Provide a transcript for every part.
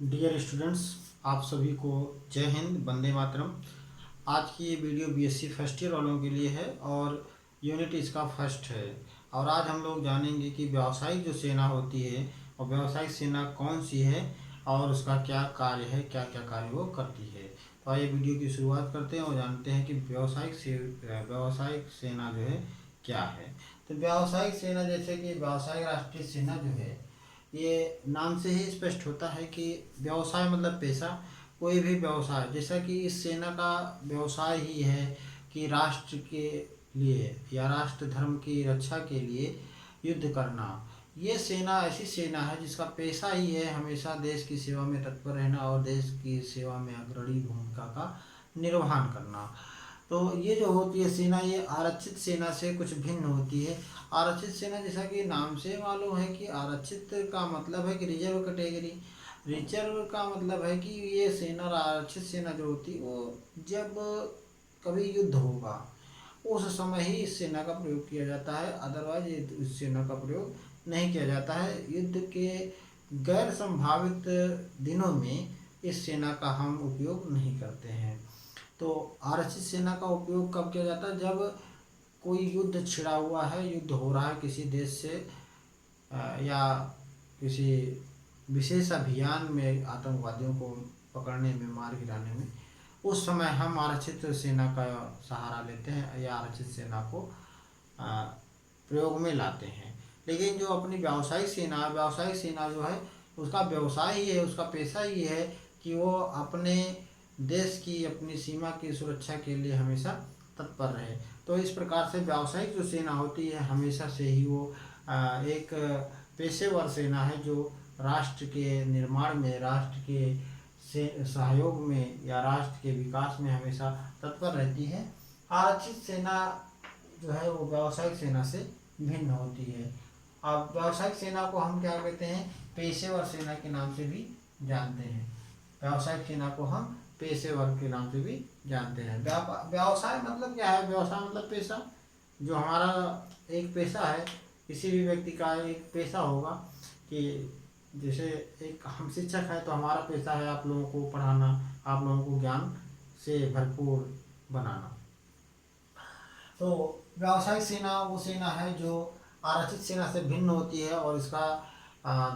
Dear students, आप सभी को जय हिंद, वंदे मातरम। आज की ये वीडियो बीएससी फर्स्ट ईयर वालों के लिए है और यूनिट इसका फर्स्ट है। और आज हम लोग जानेंगे कि व्यावसायिक जो सेना होती है और व्यावसायिक सेना कौन सी है और उसका क्या कार्य है, क्या क्या कार्य वो करती है। तो आइए वीडियो की शुरुआत करते हैं और जानते हैं कि व्यावसायिक सेना जो है क्या है। तो व्यावसायिक सेना, जैसे कि व्यावसायिक राष्ट्रीय सेना जो है, ये नाम से ही स्पष्ट होता है कि व्यवसाय मतलब पेशा। कोई भी व्यवसाय, जैसा कि इस सेना का व्यवसाय ही है कि राष्ट्र के लिए या राष्ट्र धर्म की रक्षा के लिए युद्ध करना। ये सेना ऐसी सेना है जिसका पेशा ही है हमेशा देश की सेवा में तत्पर रहना और देश की सेवा में अग्रणी भूमिका का निर्वहन करना। तो ये जो होती है सेना, ये आरक्षित सेना से कुछ भिन्न होती है। आरक्षित सेना, जैसा कि नाम से मालूम है कि आरक्षित का मतलब है कि रिजर्व कैटेगरी। रिजर्व का मतलब है कि ये सेना, आरक्षित सेना जो होती है वो जब कभी युद्ध होगा उस समय ही इस सेना का प्रयोग किया जाता है, अदरवाइज इस सेना का प्रयोग नहीं किया जाता है। युद्ध के गैर संभावित दिनों में इस सेना का हम उपयोग नहीं करते हैं। तो आरक्षित सेना का उपयोग कब किया जाता है? जब कोई युद्ध छिड़ा हुआ है, युद्ध हो रहा है किसी देश से या किसी विशेष अभियान में आतंकवादियों को पकड़ने में, मार गिराने में, उस समय हम आरक्षित सेना का सहारा लेते हैं या आरक्षित सेना को प्रयोग में लाते हैं। लेकिन जो अपनी व्यावसायिक सेना जो है उसका व्यवसाय ही है, उसका पेशा ही है कि वो अपने देश की, अपनी सीमा की सुरक्षा के लिए हमेशा तत्पर रहे। तो इस प्रकार से व्यावसायिक जो सेना होती है हमेशा से ही वो एक पेशेवर सेना है जो राष्ट्र के निर्माण में, राष्ट्र के सहयोग में या राष्ट्र के विकास में हमेशा तत्पर रहती है। आरक्षित सेना जो है वो व्यावसायिक सेना से भिन्न होती है। अब व्यावसायिक सेना को हम क्या कहते हैं? पेशेवर सेना के नाम से भी जानते हैं। व्यावसायिक सेना को हम पेशेवर के नाम से भी जानते हैं। व्यवसाय मतलब क्या है? व्यवसाय मतलब पेशा। जो हमारा एक पेशा है, किसी भी व्यक्ति का एक पेशा होगा कि जैसे एक हम शिक्षक हैं तो हमारा पेशा है आप लोगों को पढ़ाना, आप लोगों को ज्ञान से भरपूर बनाना। तो व्यावसायिक सेना वो सेना है जो आरक्षित सेना से भिन्न होती है और इसका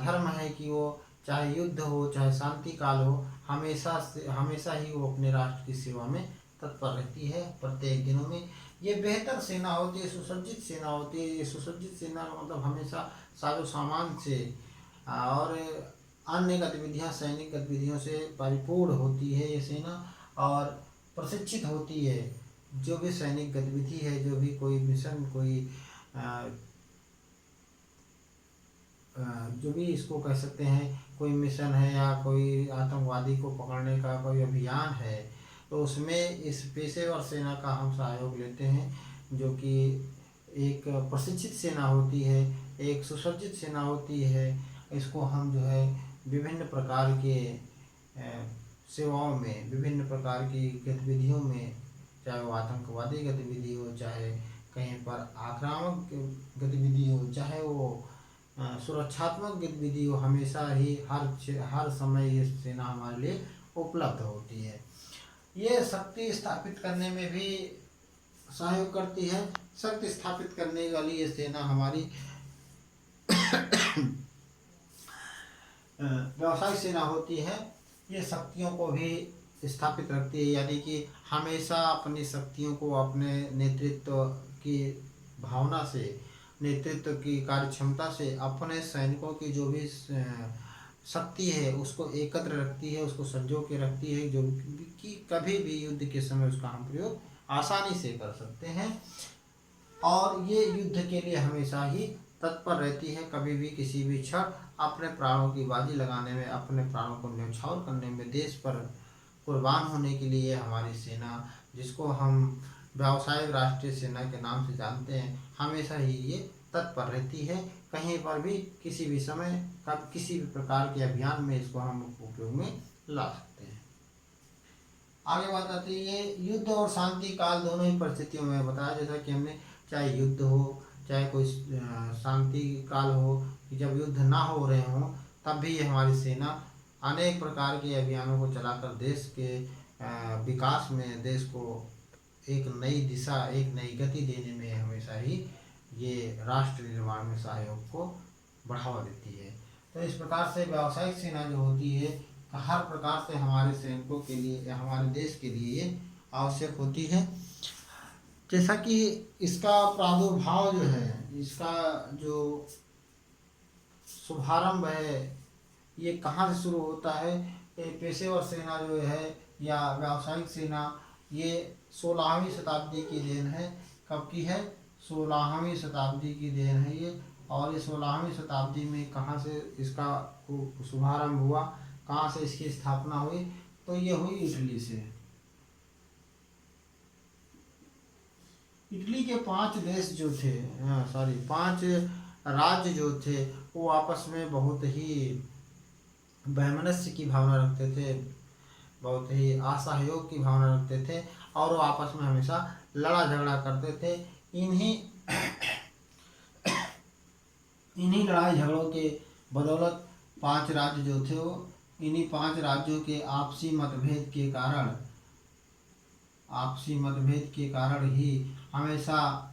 धर्म है कि वो चाहे युद्ध हो चाहे शांति काल हो, हमेशा ही वो अपने राष्ट्र की सेवा में तत्पर रहती है प्रत्येक दिनों में। ये बेहतर सेना होती है, सुसज्जित सेना होती है। ये सुसज्जित सेना का मतलब हमेशा साजो सामान से और अन्य गतिविधियां, सैनिक गतिविधियों से परिपूर्ण होती है ये सेना और प्रशिक्षित होती है। जो भी सैनिक गतिविधि है, जो भी कोई मिशन, कोई जो भी इसको कह सकते हैं, कोई मिशन है या कोई आतंकवादी को पकड़ने का कोई अभियान है, तो उसमें इस पेशेवर सेना का हम सहयोग लेते हैं, जो कि एक प्रशिक्षित सेना होती है, एक सुसज्जित सेना होती है। इसको हम जो है विभिन्न प्रकार के सेवाओं में, विभिन्न प्रकार की गतिविधियों में, चाहे वो आतंकवादी गतिविधि हो, चाहे कहीं पर आक्रामक गतिविधि हो, चाहे वो सुरक्षात्मक गतिविधि हो, हमेशा ही हर समय ये सेना हमारे लिए उपलब्ध होती है। ये शक्ति स्थापित करने में भी सहयोग करती है। शक्ति स्थापित करने वाली ये सेना हमारी व्यावसायिक सेना होती है। ये शक्तियों को भी स्थापित रखती है, यानी कि हमेशा अपनी शक्तियों को अपने नेतृत्व की भावना से, नेतृत्व की कार्य क्षमता से अपने सैनिकों की जो भी शक्ति है उसको एकत्र रखती है, उसको संजो के रखती है, जो कि कभी भी युद्ध के समय उसका हम प्रयोग आसानी से कर सकते हैं। और ये युद्ध के लिए हमेशा ही तत्पर रहती है। कभी भी किसी भी क्षण अपने प्राणों की बाजी लगाने में, अपने प्राणों को न्यौछावर करने में, देश पर कुर्बान होने के लिए हमारी सेना, जिसको हम व्यावसायिक राष्ट्रीय सेना के नाम से जानते हैं, हमेशा ही ये तत्पर रहती है। कहीं पर भी किसी भी समय कब किसी भी प्रकार के अभियान में इसको हम उपयोग में ला सकते हैं। आगे बात आती है ये युद्ध और शांति काल दोनों ही परिस्थितियों में बताया, जैसा कि हमने, चाहे युद्ध हो चाहे कोई शांति काल हो, कि जब युद्ध ना हो रहे हों तब भी ये हमारी सेना अनेक प्रकार के अभियानों को चलाकर देश के विकास में, देश को एक नई दिशा, एक नई गति देने में हमेशा ही ये राष्ट्र निर्माण में सहयोग को बढ़ावा देती है। तो इस प्रकार से व्यावसायिक सेना जो होती है हर प्रकार से हमारे सैनिकों के लिए या हमारे देश के लिए ये आवश्यक होती है। जैसा कि इसका प्रादुर्भाव जो है, इसका जो शुभारंभ है, ये कहाँ से शुरू होता है? ये पेशेवर सेना जो है या व्यावसायिक सेना, ये 16वीं शताब्दी की देन है। कब की है? 16वीं शताब्दी की देन है ये। और ये 16वीं शताब्दी में कहाँ से इसका शुभारंभ हुआ, कहाँ से इसकी स्थापना हुई? तो ये हुई इटली से। इटली के 5 देश जो थे, 5 राज्य जो थे, वो आपस में बहुत ही वैमनस्य की भावना रखते थे, बहुत ही असहयोग की भावना रखते थे और वो आपस में हमेशा लड़ा झगड़ा करते थे। इन्हीं लड़ाई झगड़ों के बदौलत 5 राज्य जो थे वो इन्हीं 5 राज्यों के आपसी मतभेद के कारण ही हमेशा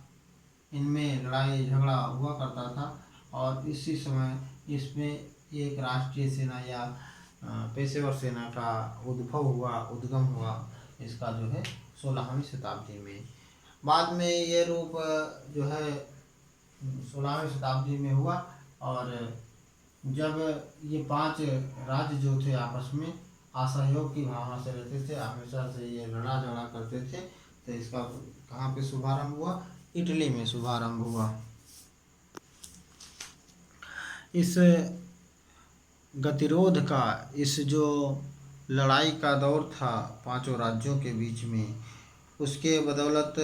इनमें लड़ाई झगड़ा हुआ करता था। और इसी समय इसमें एक राष्ट्रीय सेना या पेशेवर सेना का उद्गम हुआ इसका जो है 16वीं शताब्दी में। बाद में ये रूप जो है 16वीं शताब्दी में हुआ। और जब ये 5 राज्य जो थे आपस में असहयोग की भावना से रहते थे, हमेशा से ये लड़ा झगड़ा करते थे, तो इसका कहाँ पे शुभारंभ हुआ? इटली में शुभारंभ हुआ। इस गतिरोध का, इस जो लड़ाई का दौर था 5 राज्यों के बीच में, उसके बदौलत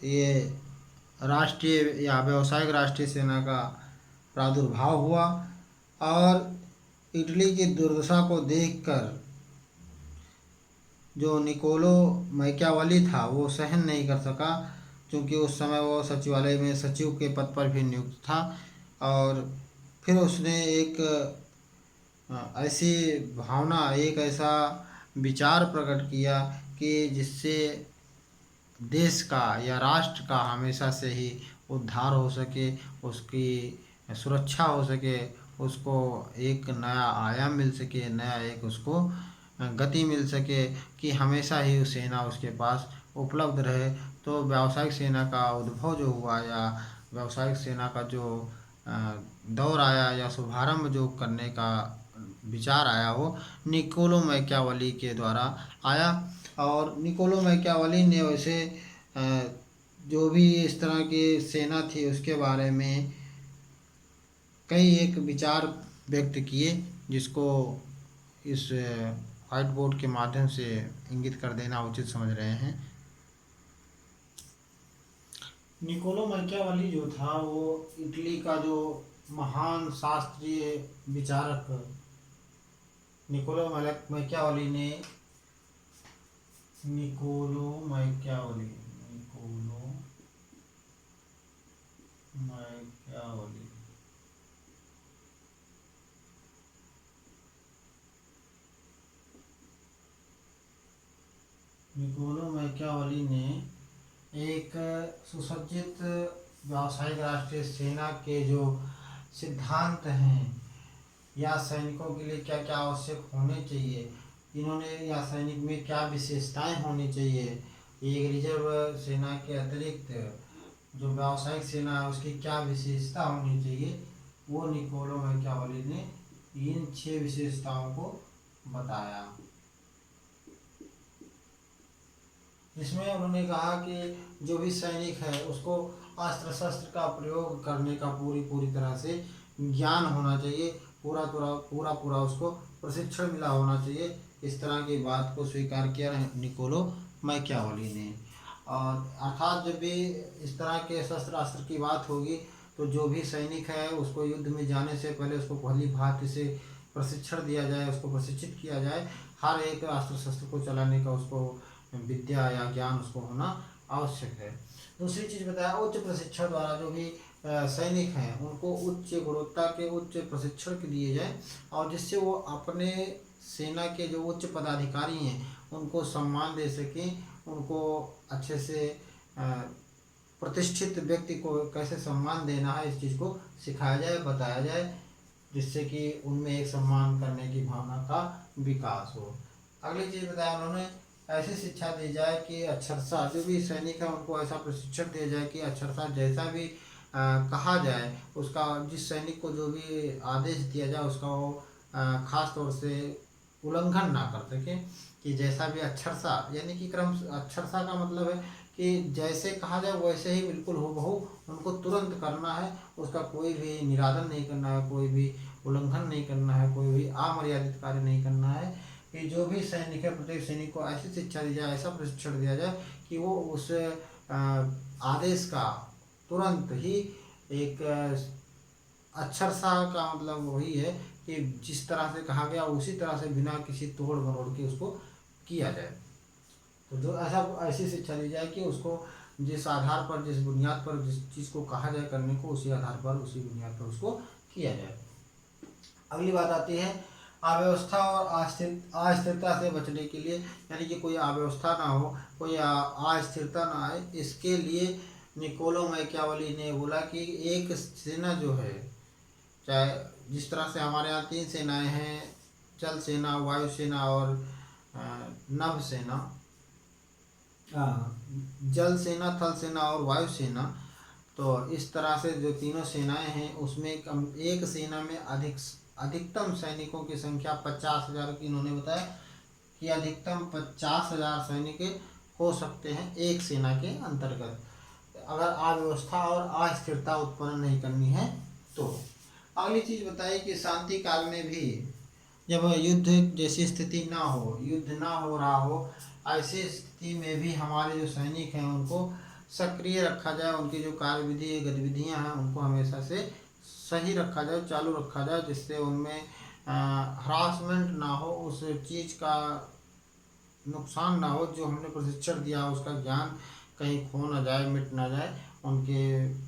ये राष्ट्रीय या व्यावसायिक राष्ट्रीय सेना का प्रादुर्भाव हुआ। और इटली की दुर्दशा को देखकर जो निकोलो मैकियावेली था वो सहन नहीं कर सका, क्योंकि उस समय वो सचिवालय में सचिव के पद पर भी नियुक्त था। और फिर उसने एक ऐसी भावना, एक ऐसा विचार प्रकट किया कि जिससे देश का या राष्ट्र का हमेशा से ही उद्धार हो सके, उसकी सुरक्षा हो सके, उसको एक नया आयाम मिल सके, नया एक उसको गति मिल सके कि हमेशा ही सेना उसके पास उपलब्ध रहे। तो व्यावसायिक सेना का उद्भव जो हुआ या व्यावसायिक सेना का जो दौर आया या शुभारंभ जो करने का विचार आया, वो निकोलो मैकियावेली के द्वारा आया। और निकोलो मैकियावेली ने वैसे जो भी इस तरह की सेना थी उसके बारे में कई एक विचार व्यक्त किए, जिसको इस व्हाइट बोर्ड के माध्यम से इंगित कर देना उचित समझ रहे हैं। निकोलो मैकियावेली जो था वो इटली का जो महान शास्त्रीय विचारक निकोलो मैकियावेली ने एक सुसज्जित व्यावसायिक राष्ट्रीय सेना के जो सिद्धांत हैं या सैनिकों के लिए क्या क्या आवश्यक होने चाहिए, इन्होंने या सैनिक में क्या विशेषताएं होनी चाहिए, एक रिजर्व सेना के अतिरिक्त जो व्यावसायिक सेना है उसकी क्या विशेषता होनी चाहिए, वो निकोलो मैकियावेली ने इन 6 विशेषताओं को बताया। इसमें उन्होंने कहा कि जो भी सैनिक है उसको अस्त्र शस्त्र का प्रयोग करने का पूरी तरह से ज्ञान होना चाहिए, पूरा उसको प्रशिक्षण मिला होना चाहिए। इस तरह की बात को स्वीकार किया निकोलो मैकियावेली ने। और अर्थात जब भी इस तरह के शस्त्र अस्त्र की बात होगी तो जो भी सैनिक है उसको युद्ध में जाने से पहले उसको भली भांति से प्रशिक्षण दिया जाए, उसको प्रशिक्षित किया जाए। हर एक अस्त्र शस्त्र को चलाने का उसको विद्या या ज्ञान उसको होना आवश्यक है। दूसरी चीज़ बताया, उच्च प्रशिक्षण द्वारा जो भी सैनिक हैं उनको उच्च गुणवत्ता के उच्च प्रशिक्षण के दिए जाए, और जिससे वो अपने सेना के जो उच्च पदाधिकारी हैं उनको सम्मान दे सकें, उनको अच्छे से प्रतिष्ठित व्यक्ति को कैसे सम्मान देना है इस चीज़ को सिखाया जाए, बताया जाए, जिससे कि उनमें एक सम्मान करने की भावना का विकास हो। अगली चीज़ बताया उन्होंने, ऐसी शिक्षा दी जाए कि अक्षरशः जो भी सैनिक है उनको ऐसा प्रशिक्षण दिया जाए कि अक्षरशः जैसा भी कहा जाए उसका, जिस सैनिक को जो भी आदेश दिया जाए उसका वो खास तौर से उल्लंघन ना कर सके, कि जैसा भी अक्षरशः यानी कि क्रम, अक्षरशः का मतलब है कि जैसे कहा जाए वैसे ही बिल्कुल हूबहू उनको तुरंत करना है, उसका कोई भी निरादन नहीं करना है, कोई भी उल्लंघन नहीं करना है, कोई भी अमर्यादित कार्य नहीं करना है। कि जो भी सैनिक है प्रत्येक सैनिक को ऐसी शिक्षा दी जाए, ऐसा प्रशिक्षण दिया जाए कि वो उस आदेश का तुरंत ही एक अक्षरशः का मतलब वही है कि जिस तरह से कहा गया उसी तरह से बिना किसी तोड़ मरोड़ के उसको किया जाए। तो जो ऐसी शिक्षा दी जाए कि उसको जिस आधार पर, जिस बुनियाद पर, जिस चीज़ को कहा जाए करने को, उसी आधार पर, उसी बुनियाद पर उसको किया जाए। अगली बात आती है अव्यवस्था और अस्थिरता से बचने के लिए, यानी कि कोई अव्यवस्था ना हो, कोई अस्थिरता ना आए, इसके लिए निकोलो मैकियावेली ने बोला कि एक सेना जो है, चाहे जिस तरह से हमारे यहाँ 3 सेनाएं हैं, जल सेना, वायु सेना और नभ सेना, जल सेना, थल सेना और वायु सेना। तो इस तरह से जो तीनों सेनाएं हैं उसमें एक सेना में अधिकतम सैनिकों की संख्या 50,000 की इन्होंने बताया कि अधिकतम 50,000 सैनिक हो सकते हैं एक सेना के अंतर्गत, अगर अव्यवस्था और अस्थिरता उत्पन्न नहीं करनी है तो। अगली चीज बताई कि शांति काल में भी जब युद्ध जैसी स्थिति ना हो, युद्ध ना हो रहा हो, ऐसी स्थिति में भी हमारे जो सैनिक हैं उनको सक्रिय रखा जाए, उनकी जो कार्यविधि गतिविधियां हैं उनको हमेशा से सही रखा जाए, चालू रखा जाए, जिससे उनमें हरासमेंट ना हो, उस चीज़ का नुकसान ना हो, जो हमने प्रशिक्षण दिया उसका ज्ञान कहीं खो ना जाए, मिट ना जाए उनके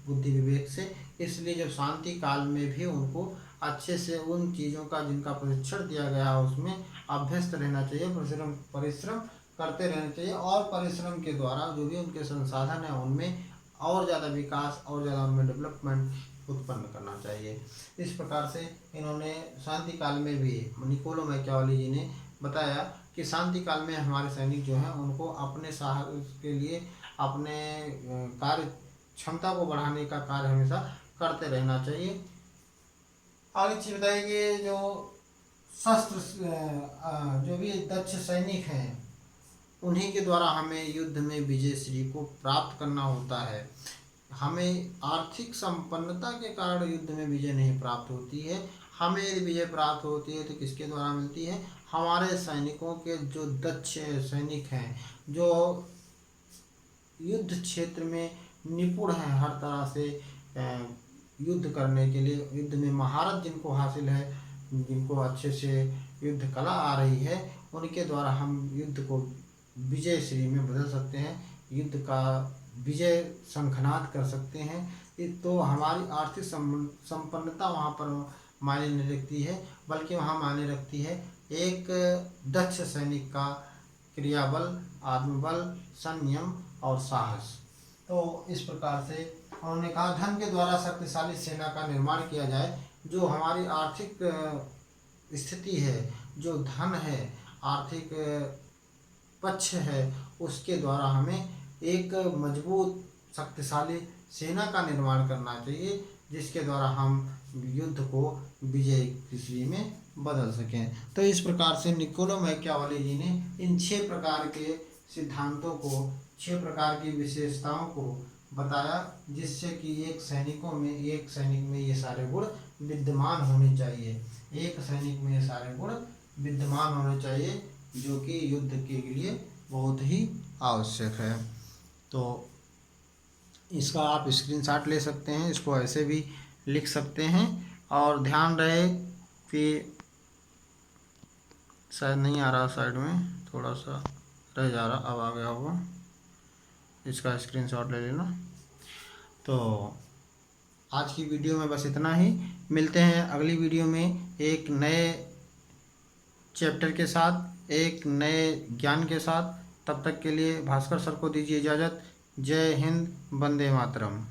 बुद्धि विवेक से। इसलिए जब शांति काल में भी उनको अच्छे से उन चीज़ों का जिनका प्रशिक्षण दिया गया है उसमें अभ्यस्त रहना चाहिए, परिश्रम करते रहना चाहिए, और परिश्रम के द्वारा जो भी उनके संसाधन है उनमें और ज़्यादा विकास, और ज़्यादा उनमें डेवलपमेंट उत्पन्न करना चाहिए। इस प्रकार से इन्होंने शांति काल में भी, निकोलो मैकियावेली जी ने बताया कि शांति काल में हमारे सैनिक जो हैं उनको अपने साहस के लिए, अपने कार्य क्षमता को बढ़ाने का कार्य हमेशा करते रहना चाहिए। आगे चीज बताइए, जो शस्त्र जो भी दक्ष सैनिक हैं उन्हीं के द्वारा हमें युद्ध में विजय श्री को प्राप्त करना होता है। हमें आर्थिक संपन्नता के कारण युद्ध में विजय नहीं प्राप्त होती है। हमें यदि विजय प्राप्त होती है तो किसके द्वारा मिलती है? हमारे सैनिकों के जो दक्ष सैनिक हैं, जो युद्ध क्षेत्र में निपुण हैं, हर तरह से युद्ध करने के लिए, युद्ध में महारत जिनको हासिल है, जिनको अच्छे से युद्ध कला आ रही है, उनके द्वारा हम युद्ध को विजय श्री में बदल सकते हैं, युद्ध का विजय शंखनाद कर सकते हैं। तो हमारी आर्थिक संपन्नता वहाँ पर मायने नहीं रखती है, बल्कि वहाँ मायने रखती है एक दक्ष सैनिक का क्रियाबल, आत्मबल, संयम और साहस। तो इस प्रकार से उन्होंने कहा धन के द्वारा शक्तिशाली सेना का निर्माण किया जाए। जो हमारी आर्थिक स्थिति है, जो धन है, आर्थिक पक्ष है, उसके द्वारा हमें एक मजबूत शक्तिशाली सेना का निर्माण करना चाहिए, जिसके द्वारा हम युद्ध को विजय की श्री में बदल सकें। तो इस प्रकार से निकोलो मैकियावेली जी ने इन 6 प्रकार के सिद्धांतों को, 6 प्रकार की विशेषताओं को बताया, जिससे कि एक सैनिक में ये सारे गुण विद्यमान होने चाहिए। एक सैनिक में ये सारे गुण विद्यमान होने चाहिए, जो कि युद्ध के लिए बहुत ही आवश्यक है। तो इसका आप स्क्रीनशॉट ले सकते हैं, इसको ऐसे भी लिख सकते हैं। और ध्यान रहे कि शायद नहीं आ रहा, साइड में थोड़ा सा रह जा रहा, अब आ गया होगा, इसका स्क्रीनशॉट ले लेना। तो आज की वीडियो में बस इतना ही। मिलते हैं अगली वीडियो में एक नए चैप्टर के साथ, एक नए ज्ञान के साथ। तब तक के लिए भास्कर सर को दीजिए इजाज़त। जय हिंद, वंदे मातरम।